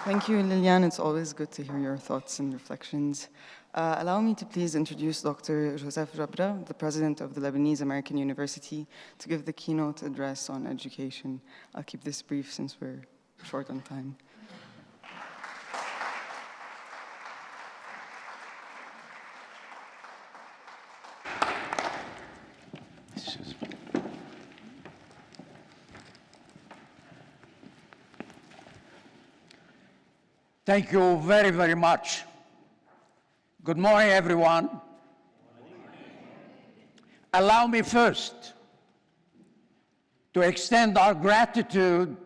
Thank you, Liliane. It's always good to hear your thoughts and reflections. Allow me to please introduce Dr. Joseph Jabbra, the president of the Lebanese American University, to give the keynote address on education. I'll keep this brief since we're short on time. Thank you very, very much. Good morning, everyone. Allow me first to extend our gratitude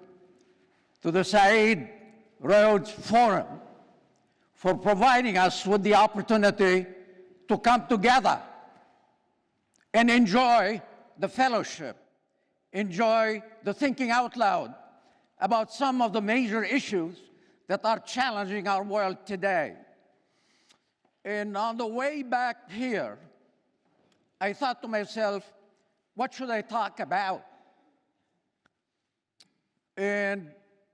to the Said Rhodes Forum for providing us with the opportunity to come together and enjoy the fellowship, enjoy the thinking out loud about some of the major issues that are challenging our world today. And on the way back here, I thought to myself, what should I talk about? And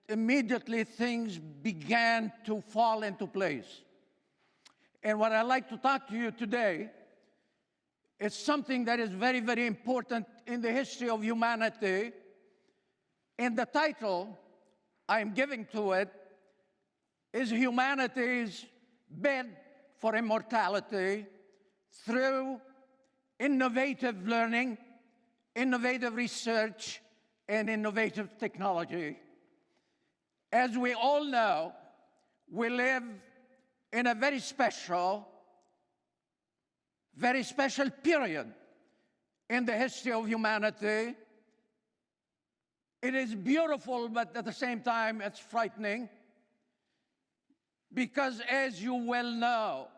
immediately things began to fall into place. And what I'd like to talk to you today is something that is very, very important in the history of humanity. And the title I'm giving to it is humanity's bid for immortality through innovative learning, innovative research, and innovative technology. As we all know, we live in a very special period in the history of humanity. It is beautiful, but at the same time, it's frightening. Because as you well know,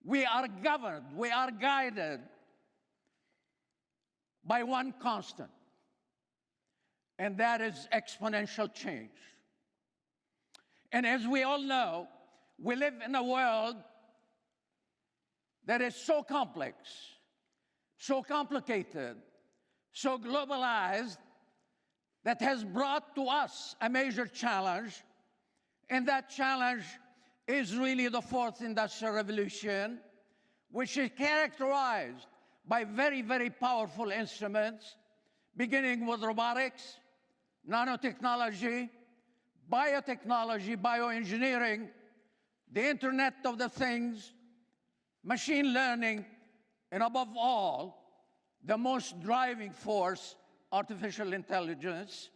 we are governed, we are guided by one constant, and that is exponential change. And as we all know, we live in a world that is so complex, so complicated, so globalized, that has brought to us a major challenge. And that challenge is really the fourth industrial revolution, which is characterized by very, very powerful instruments, beginning with robotics, nanotechnology, biotechnology, bioengineering, the Internet of the Things, machine learning, and above all, the most driving force, artificial intelligence.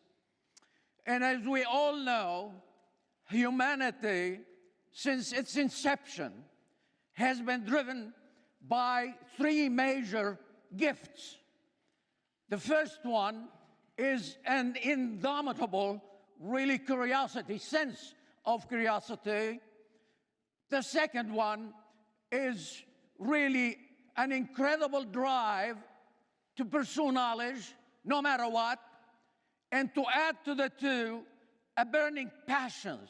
And as we all know, humanity, since its inception, has been driven by three major gifts. The first one is an indomitable, really curiosity, sense of curiosity. The second one is really an incredible drive to pursue knowledge, no matter what, and to add to the two, a burning passion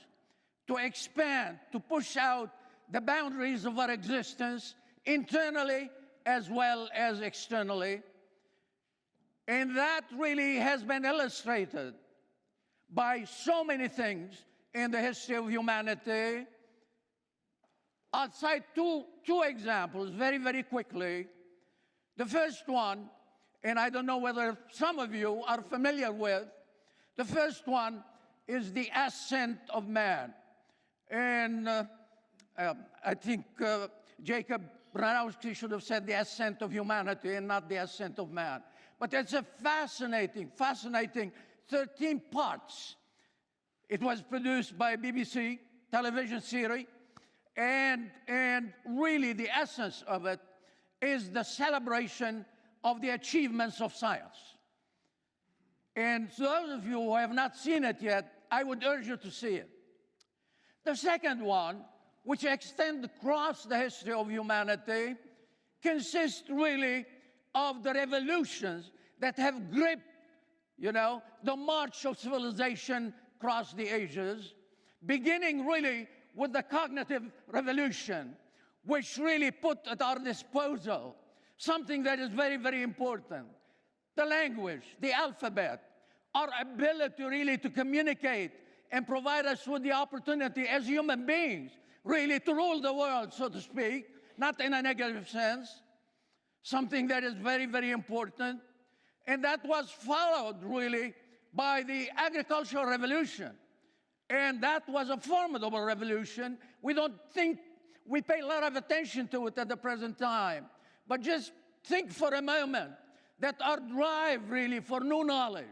to expand, to push out the boundaries of our existence internally as well as externally. And that really has been illustrated by so many things in the history of humanity. I'll cite two examples very, very quickly. The first one, and I don't know whether some of you are familiar with, the first one is the Ascent of Man. And I think Jacob Branowski should have said the ascent of humanity and not the ascent of man. But it's a fascinating 13 parts. It was produced by BBC television series, and really the essence of it is the celebration of the achievements of science. And so those of you who have not seen it yet, I would urge you to see it. The second one, which extends across the history of humanity, consists really of the revolutions that have gripped, the march of civilization across the ages, beginning really with the cognitive revolution, which really put at our disposal something that is very, very important: the language, the alphabet, our ability really to communicate and provide us with the opportunity as human beings, really, to rule the world, so to speak, not in a negative sense, something that is very, very important. And that was followed, really, by the agricultural revolution. And that was a formidable revolution. We don't think we pay a lot of attention to it at the present time. But just think for a moment that our drive, really, for new knowledge,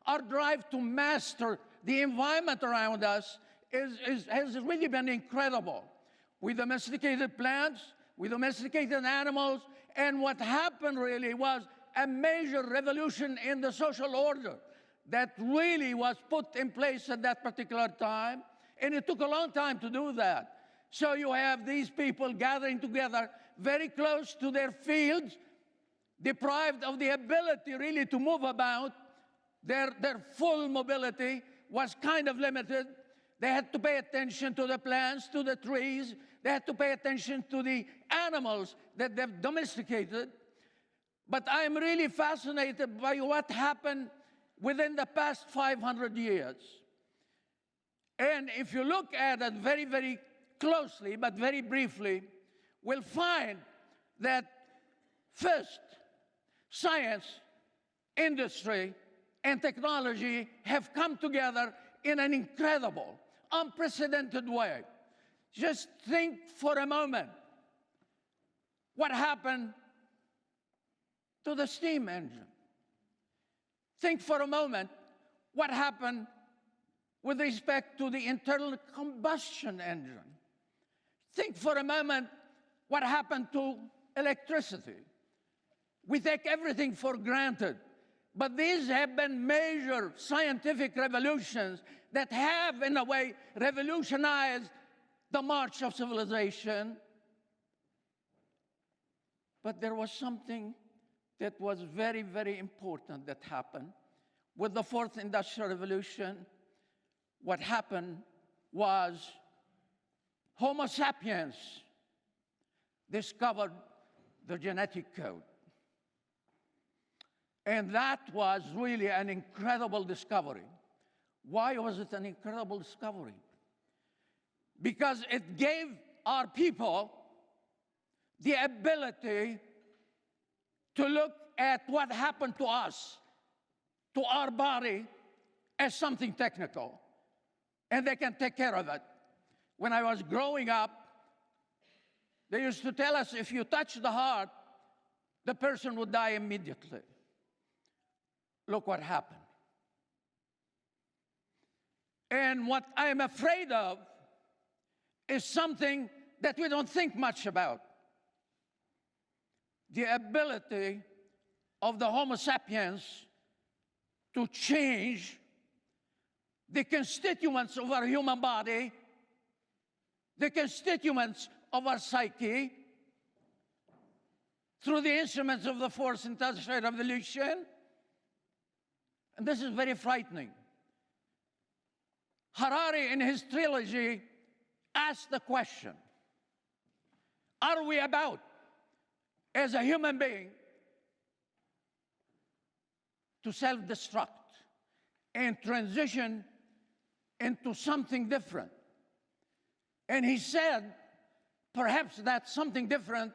our drive to master the environment around us has really been incredible. We domesticated plants, we domesticated animals, and what happened really was a major revolution in the social order that really was put in place at that particular time, and it took a long time to do that. So you have these people gathering together very close to their fields, deprived of the ability really to move about. Their full mobility was kind of limited. They had to pay attention to the plants, to the trees. They had to pay attention to the animals that they've domesticated. But I'm really fascinated by what happened within the past 500 years. And if you look at it very, very closely, but very briefly, we'll find that first, science, industry, and technology have come together in an incredible, unprecedented way. Just think for a moment what happened to the steam engine. Think for a moment what happened with respect to the internal combustion engine. Think for a moment what happened to electricity. We take everything for granted, but these have been major scientific revolutions that have, in a way, revolutionized the march of civilization. But there was something that was very, very important that happened. With the fourth industrial revolution, what happened was Homo sapiens discovered the genetic code. And that was really an incredible discovery. Why was it an incredible discovery? Because it gave our people the ability to look at what happened to us, to our body, as something technical. And they can take care of it. When I was growing up, they used to tell us if you touch the heart, the person would die immediately. Look what happened. And what I am afraid of is something that we don't think much about. The ability of the Homo sapiens to change the constituents of our human body, the constituents of our psyche, through the instruments of the fourth industrial revolution. And this is very frightening. Harari, in his trilogy, asked the question, are we about, as a human being, to self-destruct and transition into something different? And he said, perhaps that something different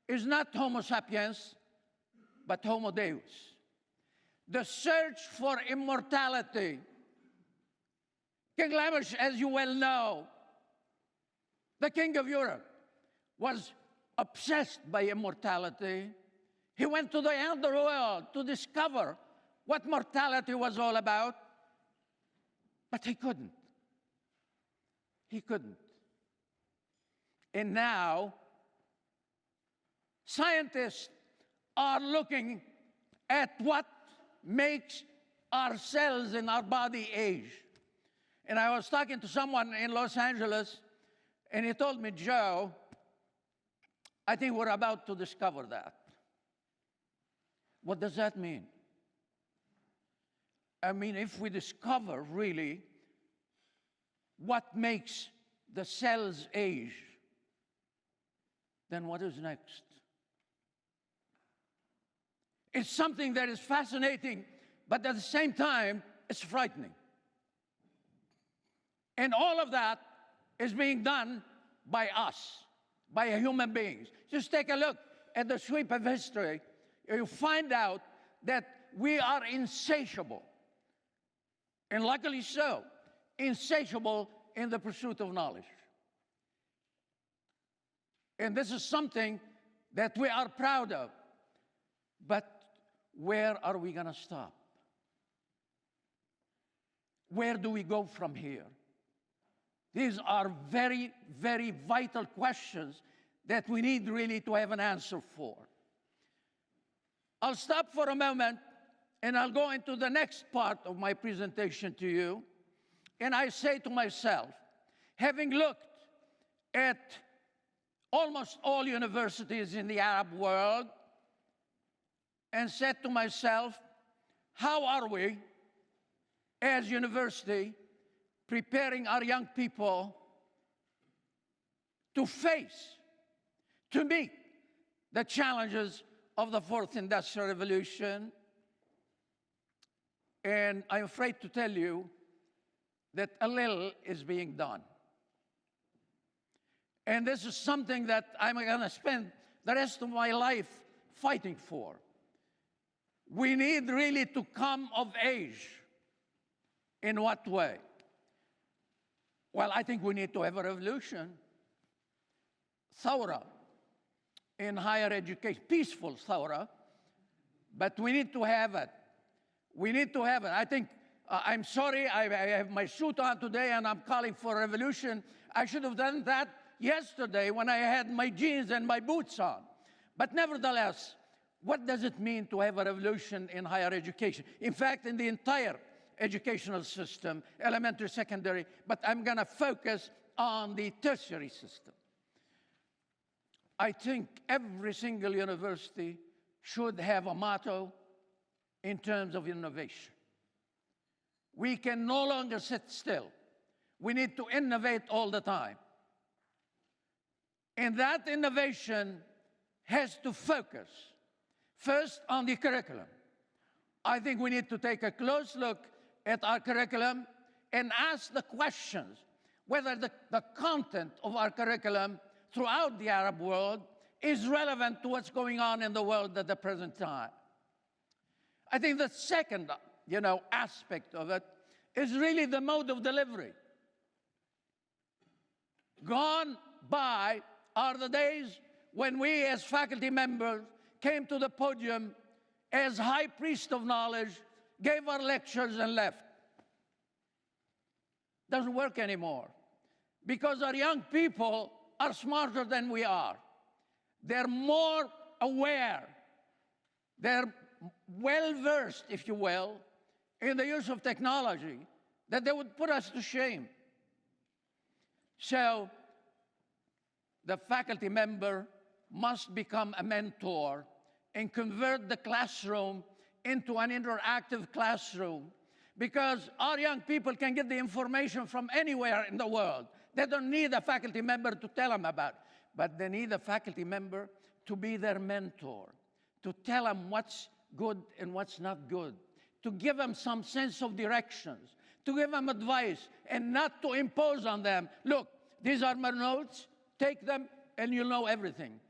is not Homo sapiens, but Homo Deus. The search for immortality. King Lamish, as you well know, the king of Europe, was obsessed by immortality. He went to the underworld to discover what mortality was all about, but he couldn't. He couldn't. And now, scientists are looking at what makes our cells in our body age. And I was talking to someone in Los Angeles, and he told me, Joe, I think we're about to discover that. What does that mean? I mean, if we discover really what makes the cells age, then what is next? It's something that is fascinating, but at the same time, it's frightening. And all of that is being done by us, by human beings. Just take a look at the sweep of history. You find out that we are insatiable, and luckily so, insatiable in the pursuit of knowledge. And this is something that we are proud of. But where are we going to stop? Where do we go from here? These are very, very vital questions that we need really to have an answer for. I'll stop for a moment, and I'll go into the next part of my presentation to you. And I say to myself, having looked at almost all universities in the Arab world, and said to myself, how are we, as university, preparing our young people to face, to meet the challenges of the fourth industrial revolution? And I'm afraid to tell you that a little is being done. And this is something that I'm going to spend the rest of my life fighting for. We need really to come of age. In what way? Well, I think we need to have a revolution. Thawra in higher education, peaceful thawra, but we need to have it. We need to have it. I think, I'm sorry, I have my suit on today and I'm calling for a revolution. I should have done that yesterday when I had my jeans and my boots on. But nevertheless, what does it mean to have a revolution in higher education? In fact, in the entire educational system, elementary, secondary, but I'm going to focus on the tertiary system. I think every single university should have a motto in terms of innovation. We can no longer sit still. We need to innovate all the time. And that innovation has to focus first on the curriculum. I think we need to take a close look at our curriculum and ask the questions whether the content of our curriculum throughout the Arab world is relevant to what's going on in the world at the present time. I think the second, aspect of it is really the mode of delivery. Gone by are the days when we as faculty members came to the podium as high priest of knowledge, gave our lectures and left. Doesn't work anymore because our young people are smarter than we are. They're more aware. They're well-versed, if you will, in the use of technology that they would put us to shame. So the faculty member must become a mentor and convert the classroom into an interactive classroom, because our young people can get the information from anywhere in the world. They don't need a faculty member to tell them about it, but they need a faculty member to be their mentor, to tell them what's good and what's not good, to give them some sense of directions, to give them advice, and not to impose on them, look, these are my notes, take them, and you'll know everything.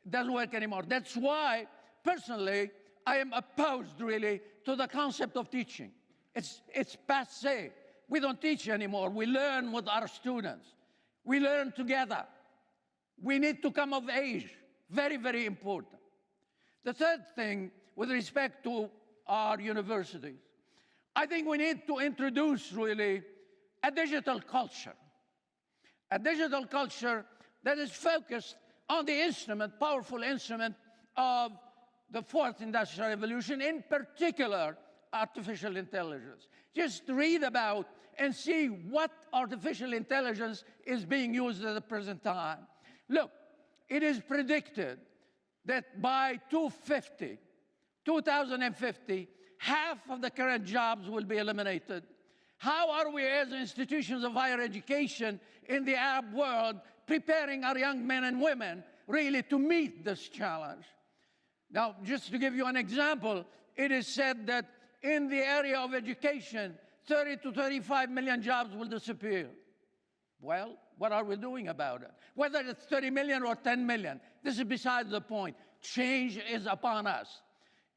It doesn't work anymore. That's why, personally, I am opposed, really, to the concept of teaching. It's passé. We don't teach anymore. We learn with our students. We learn together. We need to come of age. Very, very important. The third thing, with respect to our universities, I think we need to introduce, really, a digital culture. A digital culture that is focused on the instrument, powerful instrument of the fourth industrial revolution, in particular, artificial intelligence. Just read about and see what artificial intelligence is being used at the present time. Look, it is predicted that by 2050, half of the current jobs will be eliminated. How are we as institutions of higher education in the Arab world preparing our young men and women really to meet this challenge? Now, just to give you an example, it is said that in the area of education, 30 to 35 million jobs will disappear. Well, what are we doing about it? Whether it's 30 million or 10 million, this is beside the point. Change is upon us.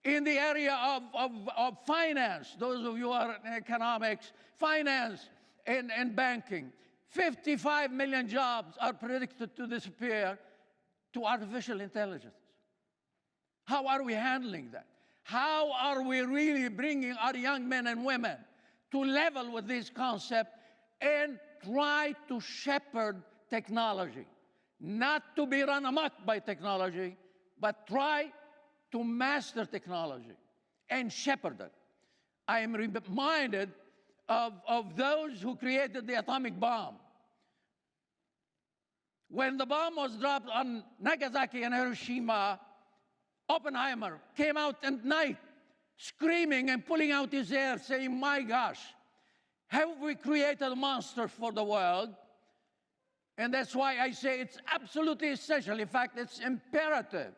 In the area of finance, those of you who are in economics, finance and banking, 55 million jobs are predicted to disappear to artificial intelligence. How are we handling that? How are we really bringing our young men and women to level with this concept and try to shepherd technology? Not to be run amok by technology, but try to master technology and shepherd it. I am reminded of those who created the atomic bomb. When the bomb was dropped on Nagasaki and Hiroshima, Oppenheimer came out at night screaming and pulling out his hair, saying, my gosh, have we created a monster for the world? And that's why I say it's absolutely essential. In fact, it's imperative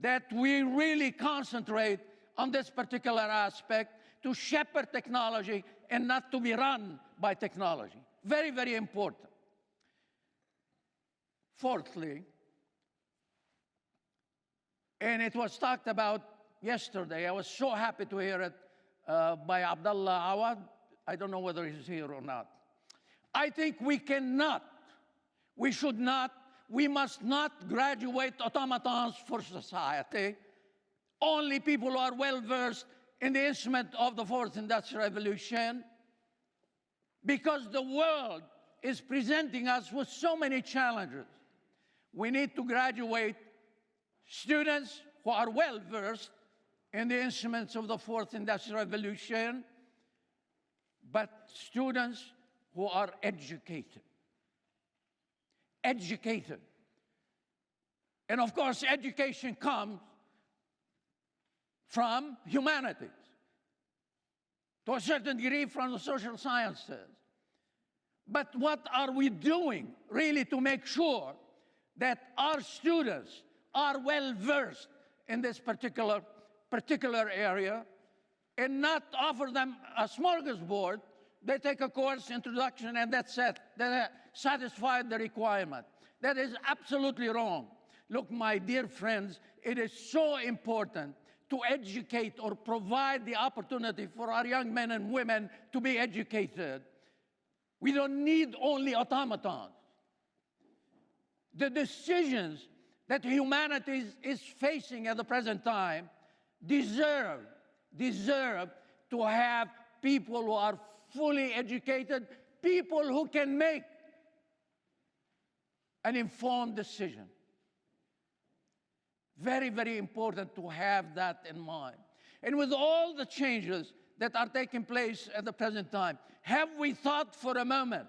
that we really concentrate on this particular aspect to shepherd technology and not to be run by technology. Very, very important. Fourthly, and it was talked about yesterday, I was so happy to hear it by Abdullah Awad. I don't know whether he's here or not. I think we cannot, we should not, we must not graduate automatons for society. Only people who are well-versed in the instrument of the fourth industrial revolution, because the world is presenting us with so many challenges. We need to graduate students who are well-versed in the instruments of the fourth industrial revolution, but students who are educated. Educated. And of course, education comes from humanities, to a certain degree from the social sciences. But what are we doing really to make sure that our students are well-versed in this particular area and not offer them a smorgasbord? They take a course, introduction, and that's it. They satisfied the requirement. That is absolutely wrong. Look, my dear friends, it is so important to educate or provide the opportunity for our young men and women to be educated. We don't need only automatons. The decisions that humanity is facing at the present time deserve to have people who are fully educated, people who can make an informed decision. Very, very important to have that in mind. And with all the changes that are taking place at the present time, have we thought for a moment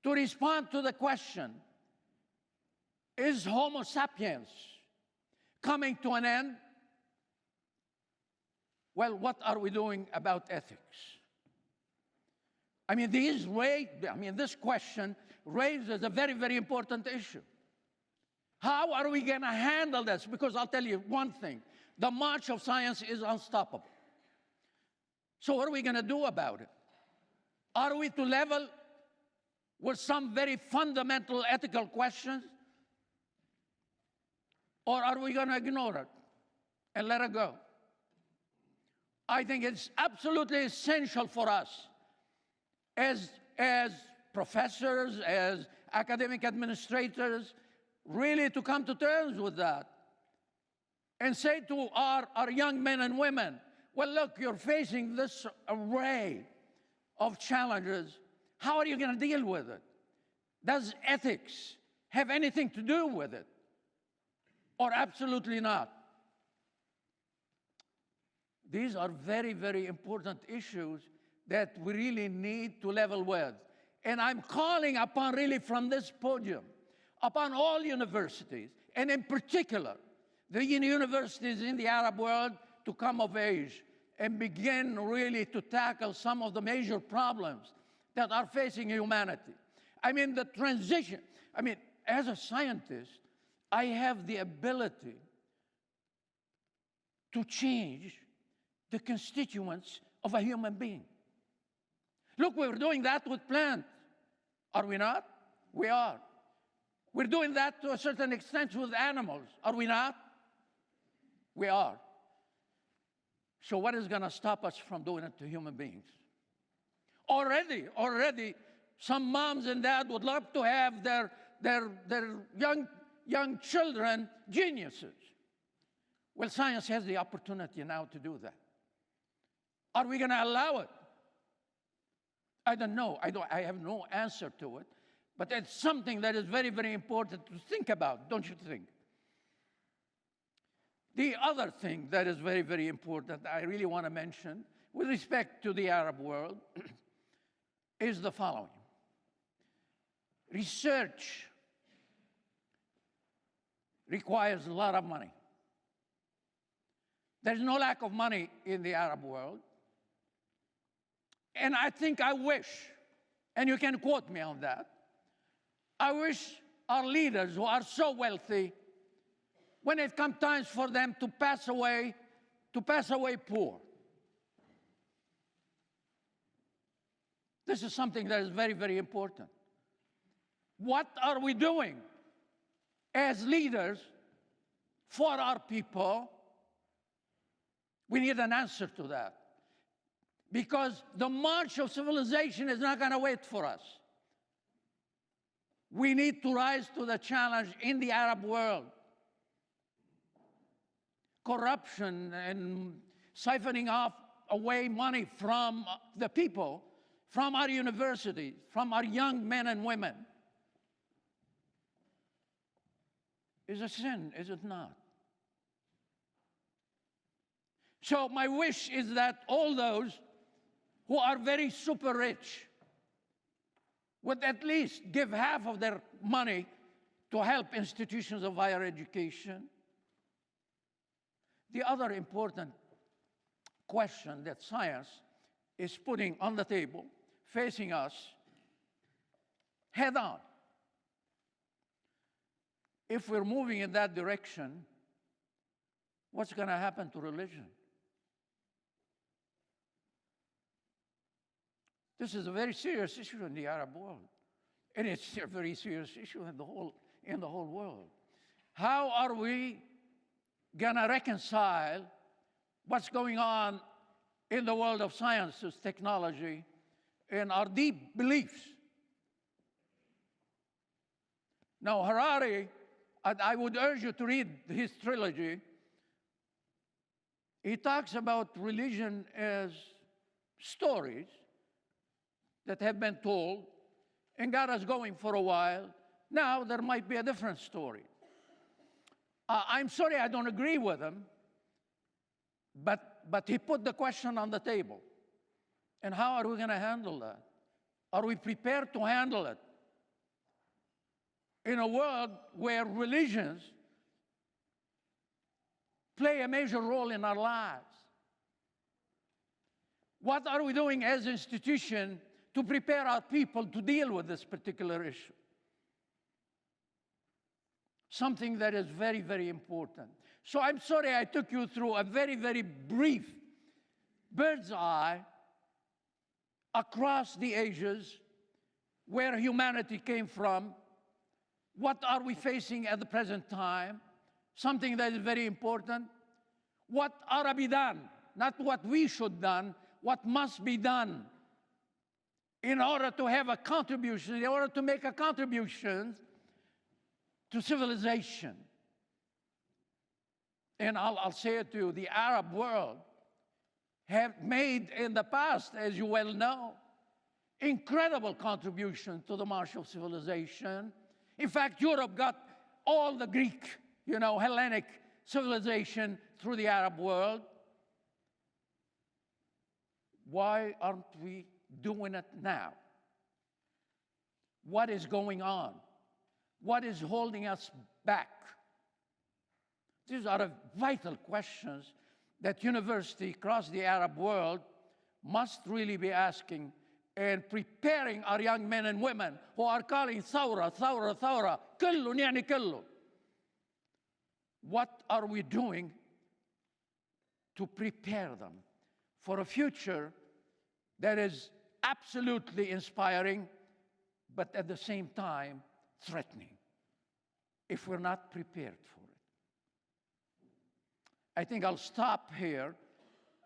to respond to the question, is Homo sapiens coming to an end? Well, what are we doing about ethics? I mean, this question raises a very, very important issue. How are we going to handle this? Because I'll tell you one thing, the march of science is unstoppable. So what are we going to do about it? Are we to level with some very fundamental ethical questions? Or are we going to ignore it and let it go? I think it's absolutely essential for us as professors, as academic administrators, really to come to terms with that and say to our young men and women, well, look, you're facing this array of challenges. How are you going to deal with it? Does ethics have anything to do with it? Or absolutely not? These are very, very important issues that we really need to level with. And I'm calling upon, really from this podium, upon all universities, and in particular, the universities in the Arab world, to come of age and begin really to tackle some of the major problems that are facing humanity. I mean, the transition. I mean, as a scientist, I have the ability to change the constituents of a human being. Look, we're doing that with plants. Are we not? We are. We're doing that to a certain extent with animals. Are we not? We are. So what is going to stop us from doing it to human beings? Already, some moms and dads would love to have their young children geniuses. Well, science has the opportunity now to do that. Are we going to allow it? I don't know. I have no answer to it. But it's something that is very, very important to think about, don't you think? The other thing that is very, very important I really want to mention with respect to the Arab world is the following. Research requires a lot of money. There's no lack of money in the Arab world. And I wish, and you can quote me on that, I wish our leaders who are so wealthy, when it comes time for them to pass away poor. This is something that is very, very important. What are we doing as leaders for our people? We need an answer to that. Because the march of civilization is not going to wait for us. We need to rise to the challenge in the Arab world. Corruption and siphoning off away money from the people, from our universities, from our young men and women, is a sin, is it not? So my wish is that all those who are very super rich would at least give half of their money to help institutions of higher education. The other important question that science is putting on the table, facing us head on. If we're moving in that direction, what's going to happen to religion? This is a very serious issue in the Arab world, and it's a very serious issue in the whole world. How are we going to reconcile what's going on in the world of sciences, technology, and our deep beliefs? Now, Harari, I would urge you to read his trilogy. He talks about religion as stories that have been told and got us going for a while. Now there might be a different story. I'm sorry I don't agree with him, but he put the question on the table. And how are we going to handle that? Are we prepared to handle it in a world where religions play a major role in our lives? What are we doing as an institution to prepare our people to deal with this particular issue? Something that is very, very important. So I'm sorry I took you through a very, very brief bird's eye across the ages, where humanity came from, what are we facing at the present time, something that is very important. What ought to be done, not what we should done, what must be done in order to have a contribution, in order to make a contribution to civilization. And I'll say it to you, the Arab world have made in the past, as you well know, incredible contribution to the march of civilization. In fact, Europe got all the Greek, Hellenic civilization through the Arab world. Why aren't we doing it now? What is going on? What is holding us back? These are vital questions that university across the Arab world must really be asking and preparing our young men and women who are calling thawra, thawra, thawra, kullu يعني kullu. What are we doing to prepare them for a future that is absolutely inspiring, but at the same time threatening if we're not prepared for it. I think I'll stop here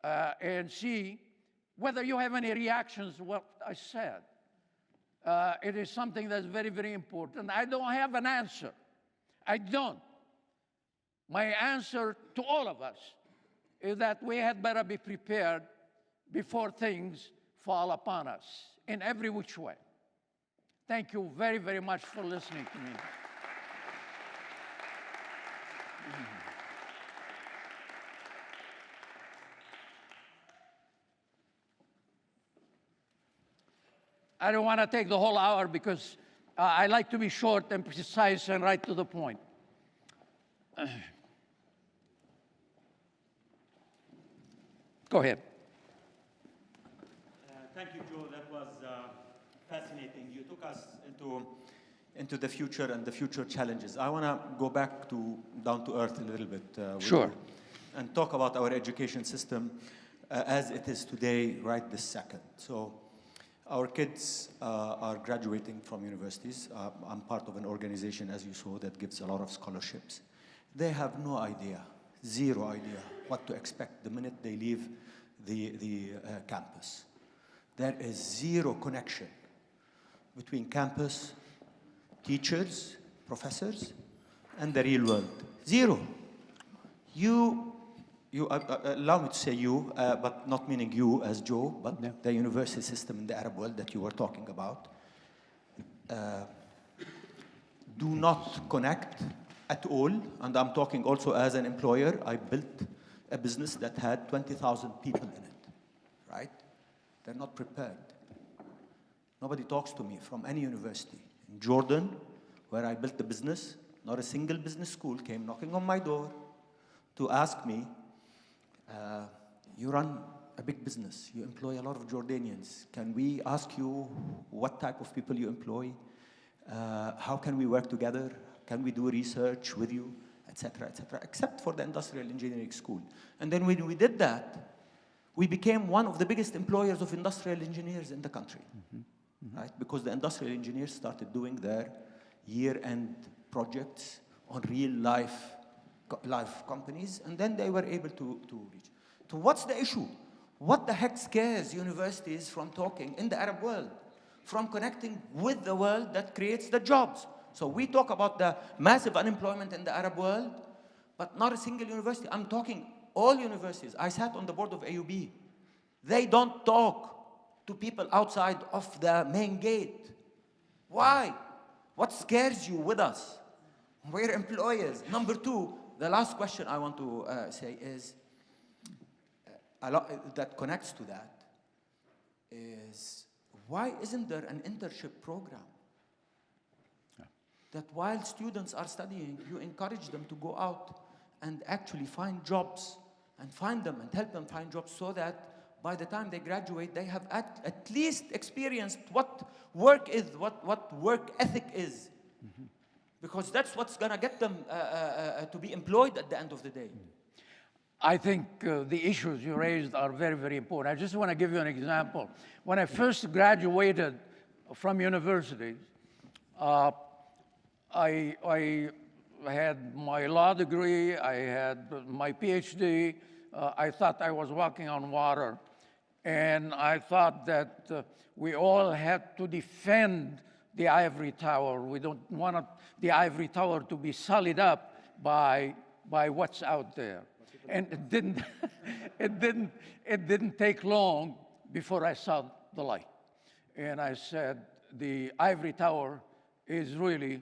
and see whether you have any reactions to what I said. It is something that's very, very important. I don't have an answer. I don't. My answer to all of us is that we had better be prepared before things fall upon us in every which way. Thank you very, very much for listening to me. I don't want to take the whole hour because I like to be short and precise and right to the point. Go ahead. Thank you, Joe. That was fascinating. You took us into the future and the future challenges. I want to go back to down to earth a little bit. Sure. And talk about our education system as it is today, right this second. So our kids are graduating from universities. I'm part of an organization, as you saw, that gives a lot of scholarships. They have no idea, zero idea, what to expect the minute they leave the campus. There is zero connection between campus, teachers, professors, and the real world. Zero. You allow me to say you, but not meaning you as Joe, but yeah. The university system in the Arab world that you were talking about, do not connect at all. And I'm talking also as an employer. I built a business that had 20,000 people in it, right? They're not prepared. Nobody talks to me from any university. In Jordan, where I built the business, not a single business school came knocking on my door to ask me, you run a big business, you employ a lot of Jordanians. Can we ask you what type of people you employ? How can we work together? Can we do research with you, et cetera, except for the industrial engineering school. And then when we did that, we became one of the biggest employers of industrial engineers in the country, right? Because the industrial engineers started doing their year-end projects on real life companies, and then they were able to reach. So what's the issue? What the heck scares universities from talking in the Arab world, from connecting with the world that creates the jobs? So we talk about the massive unemployment in the Arab world, but not a single university. I'm talking all universities. I sat on the board of AUB. They don't talk to people outside of the main gate. Why? What scares you with us? We're employers. Number two, the last question I want to say is, a lot that connects to that is, why isn't there an internship program? That while students are studying, you encourage them to go out and actually find jobs and find them and help them find jobs so that by the time they graduate, they have at least experienced what work is, what work ethic is. Because that's what's going to get them to be employed at the end of the day. I think the issues you raised are very, very important. I just want to give you an example. When I first graduated from university, I had my law degree, I had my PhD. I thought I was walking on water. And I thought that we all had to defend the ivory tower. We don't want the ivory tower to be sullied up by what's out there. And it didn't take long before I saw the light. And I said, the ivory tower is really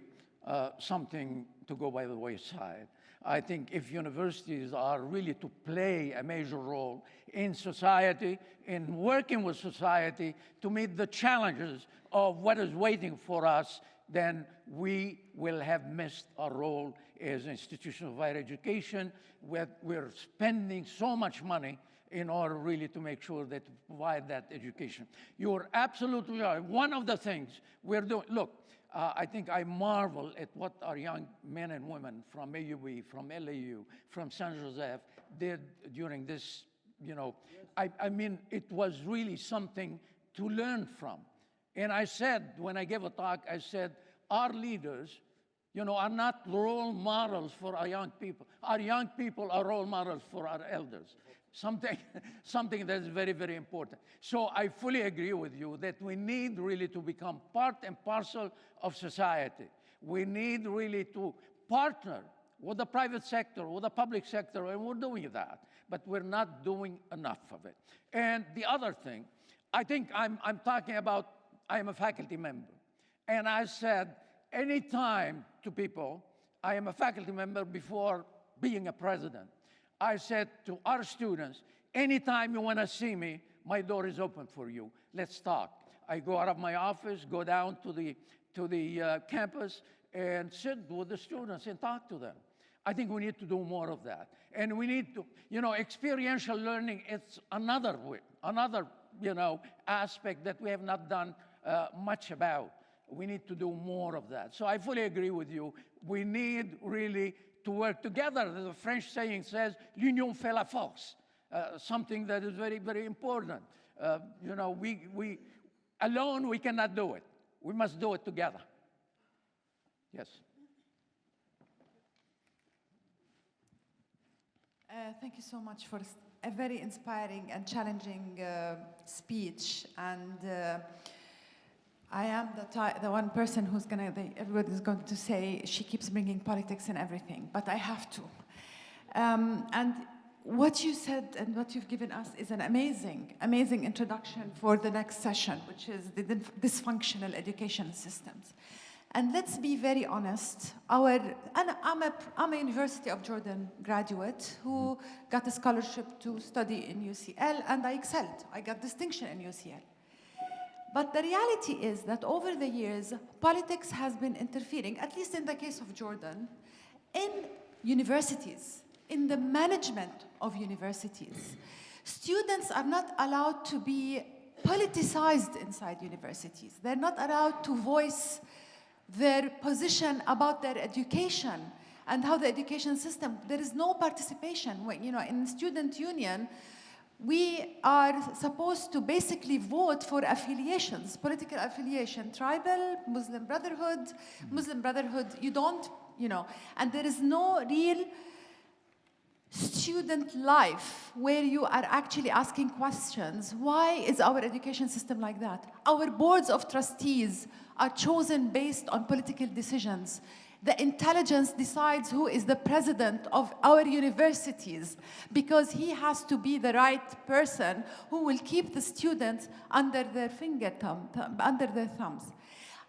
something to go by the wayside. I think if universities are really to play a major role in society, in working with society to meet the challenges of what is waiting for us, then we will have missed our role as an institution of higher education. We're spending so much money in order really to make sure that we provide that education. You're absolutely right. One of the things we're doing, look, I think I marvel at what our young men and women from AUB, from LAU, from San Jose did during this, I mean, it was really something to learn from. And I said, when I gave a talk, I said, our leaders, are not role models for our young people. Our young people are role models for our elders. Something that is very, very important. So I fully agree with you that we need really to become part and parcel of society. We need really to partner with the private sector, with the public sector, and we're doing that. But we're not doing enough of it. And the other thing, I think I'm talking about, I'm a faculty member. And I said, anytime to people, I am a faculty member before being a president. I said to our students, anytime you want to see me, my door is open for you. Let's talk. I go out of my office, go down to the campus, and sit with the students and talk to them. I think we need to do more of that. And we need to, experiential learning, it's another way, another, aspect that we have not done much about. We need to do more of that. So I fully agree with you. We need really to work together. The French saying says, l'union fait la force, something that is very, very important. We alone, we cannot do it. We must do it together. Yes. Thank you so much for a very inspiring and challenging speech. And I am the one person who's everybody's going to say she keeps bringing politics and everything, but I have to. And what you said and what you've given us is an amazing, amazing introduction for the next session, which is the dysfunctional education systems. And let's be very honest, I'm a University of Jordan graduate who got a scholarship to study in UCL, and I excelled. I got distinction in UCL. But the reality is that over the years, politics has been interfering, at least in the case of Jordan, in universities, in the management of universities. Students are not allowed to be politicized inside universities. They're not allowed to voice their position about their education and how the education system, there is no participation. In student union, we are supposed to basically vote for affiliations, political affiliation, tribal, Muslim Brotherhood, you don't, and there is no real student life where you are actually asking questions. Why is our education system like that? Our boards of trustees are chosen based on political decisions. The intelligence decides who is the president of our universities because he has to be the right person who will keep the students under their under their thumbs.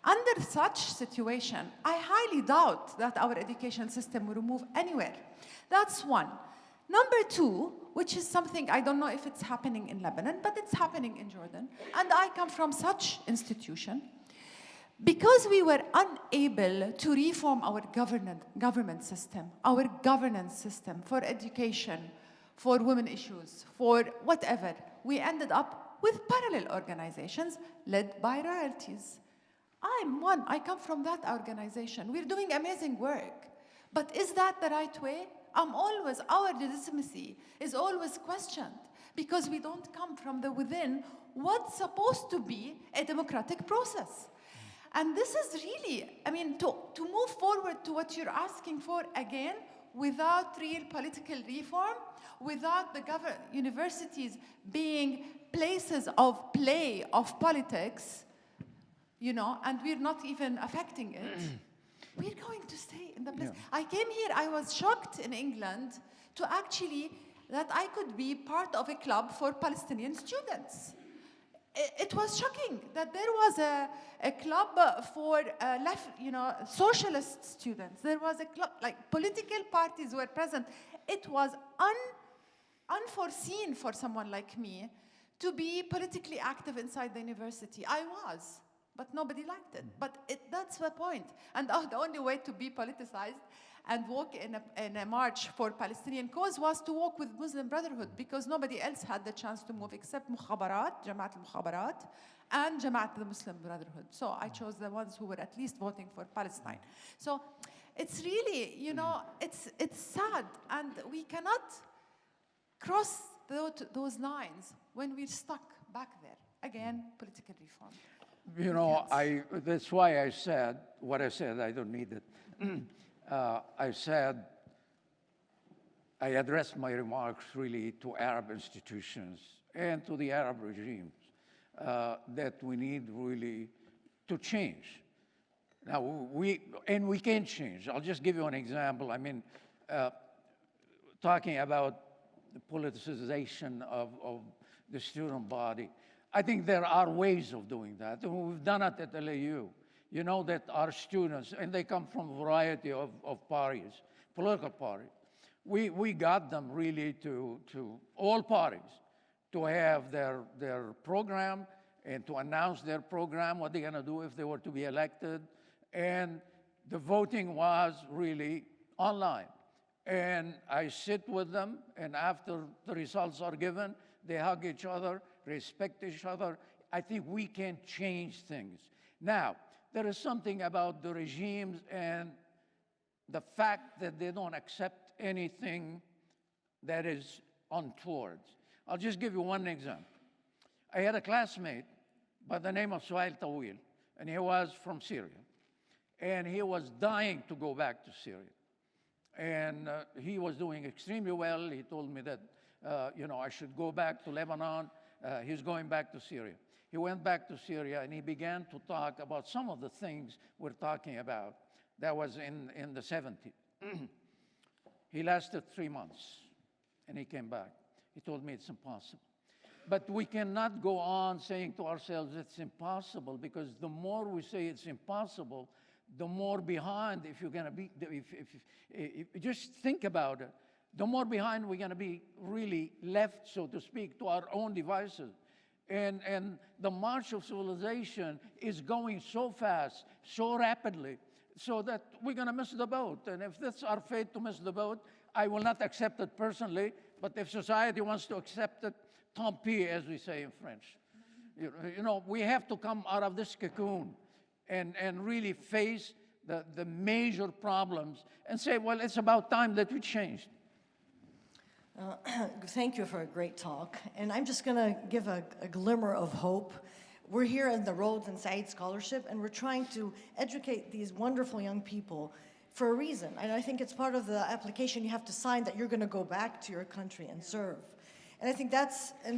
Under such situation, I highly doubt that our education system will move anywhere. That's one. Number two, which is something I don't know if it's happening in Lebanon, but it's happening in Jordan, and I come from such institution. Because we were unable to reform our government system, our governance system for education, for women issues, for whatever, we ended up with parallel organizations led by royalties. I'm one, I come from that organization. We're doing amazing work. But is that the right way? Our legitimacy is always questioned because we don't come from the within what's supposed to be a democratic process. And this is really, to move forward to what you're asking for again, without real political reform, without the universities being places of play of politics, and we're not even affecting it, we're going to stay in the place. Yeah. I came here, I was shocked in England to actually, that I could be part of a club for Palestinian students. It was shocking that there was a club for socialist students. There was a club, like political parties were present. It was unforeseen for someone like me to be politically active inside the university. I was, but nobody liked it. But that's the point. And the only way to be politicized and walk in a march for Palestinian cause was to walk with Muslim Brotherhood because nobody else had the chance to move except Jamaat al-Mukhabarat and Jamaat the Muslim Brotherhood. So I chose the ones who were at least voting for Palestine. So it's really, it's sad, and we cannot cross those lines when we're stuck back there. Again, political reform. You know, that's why I said what I said. I don't need it. I said, I addressed my remarks really to Arab institutions and to the Arab regimes that we need really to change. Now, we can change. I'll just give you an example. I mean, talking about the politicization of the student body, I think there are ways of doing that. And we've done it at LAU. You know that our students, and they come from a variety of parties, political parties, we got them really to all parties to have their program and to announce their program, what they're going to do if they were to be elected. And the voting was really online. And I sit with them, and after the results are given, they hug each other, respect each other. I think we can change things. Now, there is something about the regimes and the fact that they don't accept anything that is untoward. I'll just give you one example. I had a classmate by the name of Suhail Tawil, and he was from Syria. And he was dying to go back to Syria. And he was doing extremely well. He told me that, I should go back to Lebanon. He's going back to Syria. He went back to Syria, and he began to talk about some of the things we're talking about. That was in the 70s. He lasted 3 months, and he came back. He told me it's impossible. But we cannot go on saying to ourselves it's impossible, because the more we say it's impossible, the more behind, if you're going to be, if just think about it, the more behind we're going to be really left, so to speak, to our own devices. And the march of civilization is going so fast, so rapidly, so that we're going to miss the boat. And if that's our fate to miss the boat, I will not accept it personally, but if society wants to accept it, tant pis, as we say in French. You know, we have to come out of this cocoon and really face the major problems and say, well, it's about time that we changed. Thank you for a great talk. And I'm just going to give a glimmer of hope. We're here in the Rhodes and Said Scholarship, and we're trying to educate these wonderful young people for a reason. And I think it's part of the application you have to sign that you're going to go back to your country and serve. And I think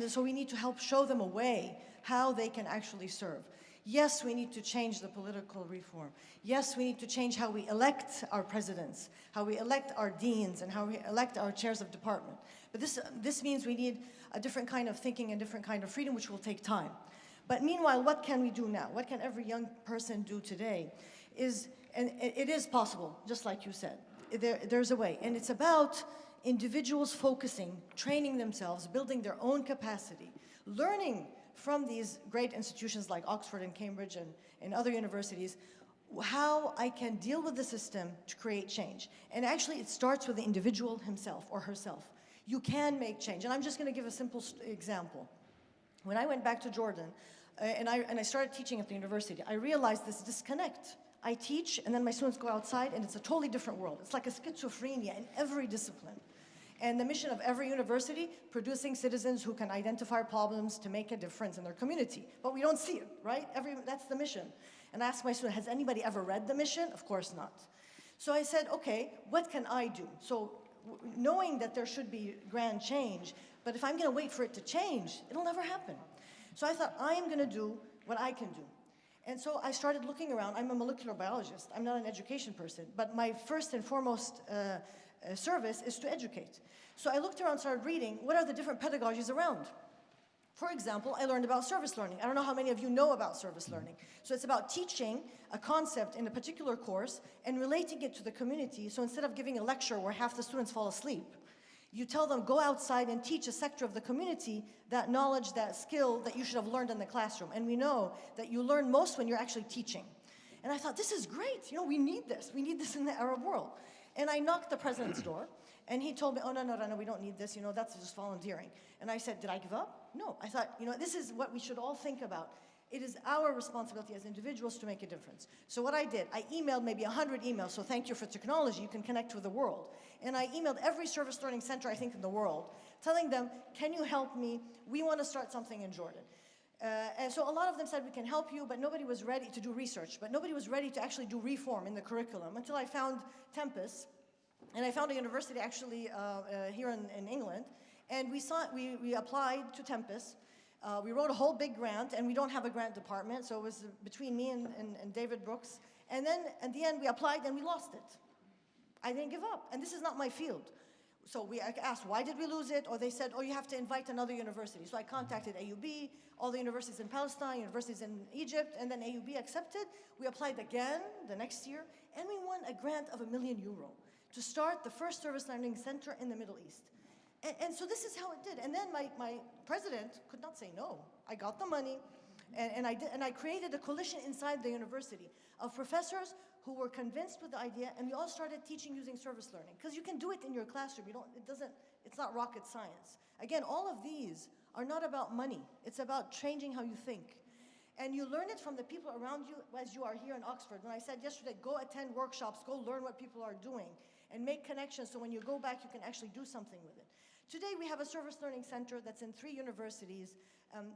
so we need to help show them a way how they can actually serve. Yes, we need to change the political reform. Yes, we need to change how we elect our presidents, how we elect our deans, and how we elect our chairs of department. But this means we need a different kind of thinking and different kind of freedom, which will take time. But meanwhile, what can we do now? What can every young person do today? And it is possible, just like you said. There's a way. And it's about individuals focusing, training themselves, building their own capacity, learning from these great institutions like Oxford and Cambridge and other universities, how I can deal with the system to create change. And actually, it starts with the individual himself or herself. You can make change. And I'm just going to give a simple example. When I went back to Jordan, and I started teaching at the university, I realized this disconnect. I teach, and then my students go outside, and it's a totally different world. It's like a schizophrenia in every discipline. And the mission of every university, producing citizens who can identify problems to make a difference in their community. But we don't see it, right? That's the mission. And I asked my student, has anybody ever read the mission? Of course not. So I said, okay, what can I do? So knowing that there should be grand change, but if I'm going to wait for it to change, it'll never happen. So I thought, I am going to do what I can do. And so I started looking around. I'm a molecular biologist. I'm not an education person. But my first and foremost service is to educate. So I looked around, started reading, what are the different pedagogies around? For example, I learned about service learning. I don't know how many of you know about service learning. So it's about teaching a concept in a particular course and relating it to the community. So instead of giving a lecture where half the students fall asleep, you tell them, go outside and teach a sector of the community that knowledge, that skill that you should have learned in the classroom. And we know that you learn most when you're actually teaching. And I thought, this is great. You know, we need this. We need this in the Arab world. And I knocked the president's door, and he told me, oh, no, we don't need this. You know, that's just volunteering. And I said, did I give up? No. I thought, you know, this is what we should all think about. It is our responsibility as individuals to make a difference. So what I did, I emailed maybe 100 emails. So thank you for technology. You can connect with the world. And I emailed every service learning center, I think, in the world, telling them, can you help me? We want to start something in Jordan. And so a lot of them said, we can help you, but nobody was ready to do research, but nobody was ready to actually do reform in the curriculum until I found Tempus. And I found a university actually here in England. And we applied to Tempus. We wrote a whole big grant, and we don't have a grant department, so it was between me and David Brooks. And then at the end, we applied and we lost it. I didn't give up, and this is not my field. So we asked, why did we lose it? Or they said, oh, you have to invite another university. So I contacted AUB, all the universities in Palestine, universities in Egypt, and then AUB accepted. We applied again the next year, and we won a grant of €1 million to start the first service learning center in the Middle East. And so this is how it did. And then my president could not say no. I got the money, and I created a coalition inside the university of professors who were convinced with the idea, and we all started teaching using service learning. Because you can do it in your classroom. It's not rocket science. Again, all of these are not about money. It's about changing how you think. And you learn it from the people around you as you are here in Oxford. When I said yesterday, go attend workshops, go learn what people are doing, and make connections so when you go back, you can actually do something with it. Today, we have a service learning center that's in 3 universities.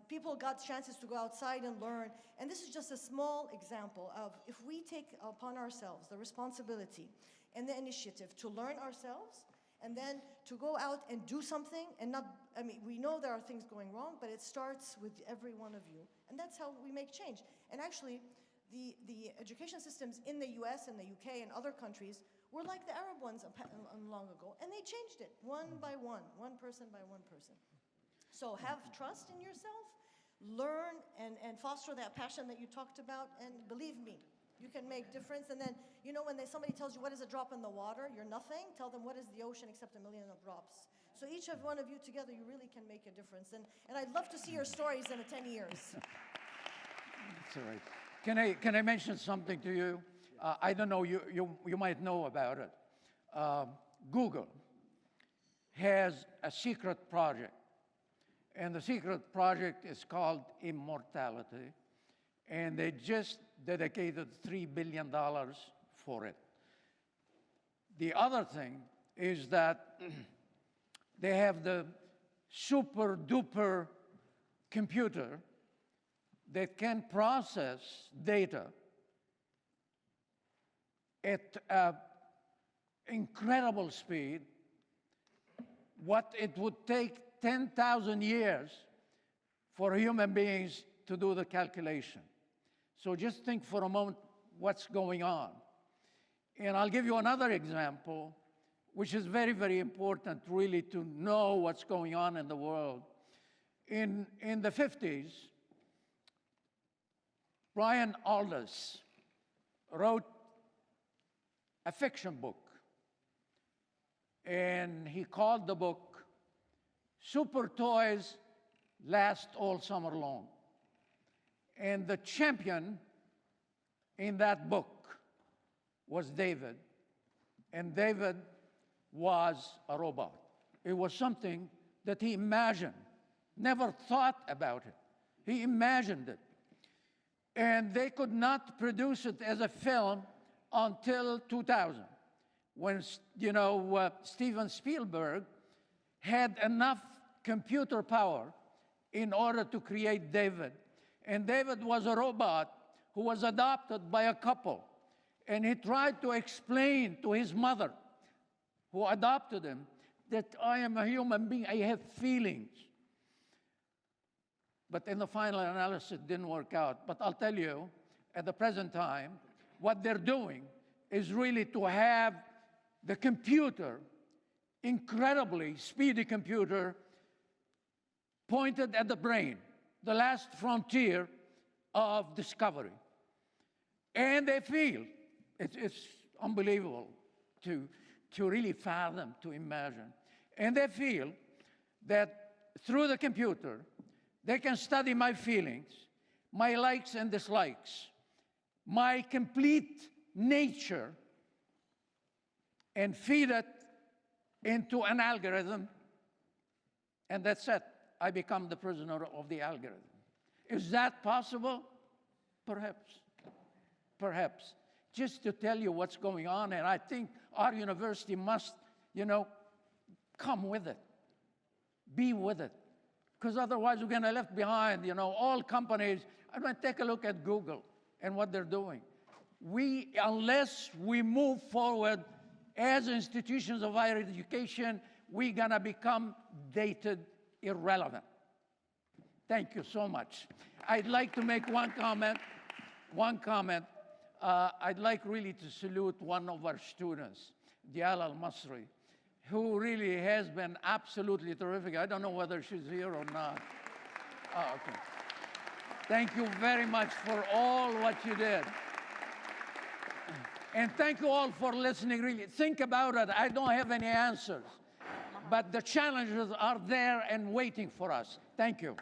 People got chances to go outside and learn. And this is just a small example of if we take upon ourselves the responsibility and the initiative to learn ourselves, and then to go out and do something, and not, I mean, we know there are things going wrong, but it starts with every one of you. And that's how we make change. And actually, the education systems in the US and the UK and other countries were like the Arab ones long ago, and they changed it one by one person by one person. So have trust in yourself, learn and foster that passion that you talked about, and believe me, you can make difference. And then, you know, when somebody tells you what is a drop in the water, you're nothing, tell them what is the ocean except 1 million of drops. So each of one of you together, you really can make a difference. And I'd love to see your stories in 10 years. That's all right. Can I mention something to you? I don't know, you might know about it. Google has a secret project, and the secret project is called Immortality, and they just dedicated $3 billion for it. The other thing is that they have the super duper computer that can process data at incredible speed, what it would take 10,000 years for human beings to do the calculation. So just think for a moment what's going on. And I'll give you another example, which is very, very important really to know what's going on in the world. In the 50s, Brian Aldiss wrote a fiction book, and he called the book Super Toys Last All Summer Long. And the champion in that book was David, and David was a robot. It was something that he imagined, never thought about it. He imagined it. And they could not produce it as a film until 2000, when, you know, Steven Spielberg had enough computer power in order to create David. And David was a robot who was adopted by a couple. And he tried to explain to his mother, who adopted him, that I am a human being, I have feelings. But in the final analysis, it didn't work out. But I'll tell you, at the present time, what they're doing is really to have the computer, incredibly speedy computer, pointed at the brain, the last frontier of discovery. And they feel, it's unbelievable to really fathom, to imagine. And they feel that through the computer, they can study my feelings, my likes and dislikes, my complete nature, and feed it into an algorithm, and that's it. I become the prisoner of the algorithm. Is that possible? Perhaps. Perhaps. Just to tell you what's going on, and I think our university must, you know, come with it, be with it, because otherwise we're going to left behind. You know, all companies, I mean, take a look at Google and what they're doing. Unless we move forward as institutions of higher education, we're going to become dated, irrelevant. Thank you so much. I'd like to make one comment. I'd like really to salute one of our students, Dial Al-Masri, who really has been absolutely terrific. I don't know whether she's here or not. Oh, okay. Thank you very much for all what you did. And thank you all for listening, really. Think about it. I don't have any answers, but the challenges are there and waiting for us. Thank you.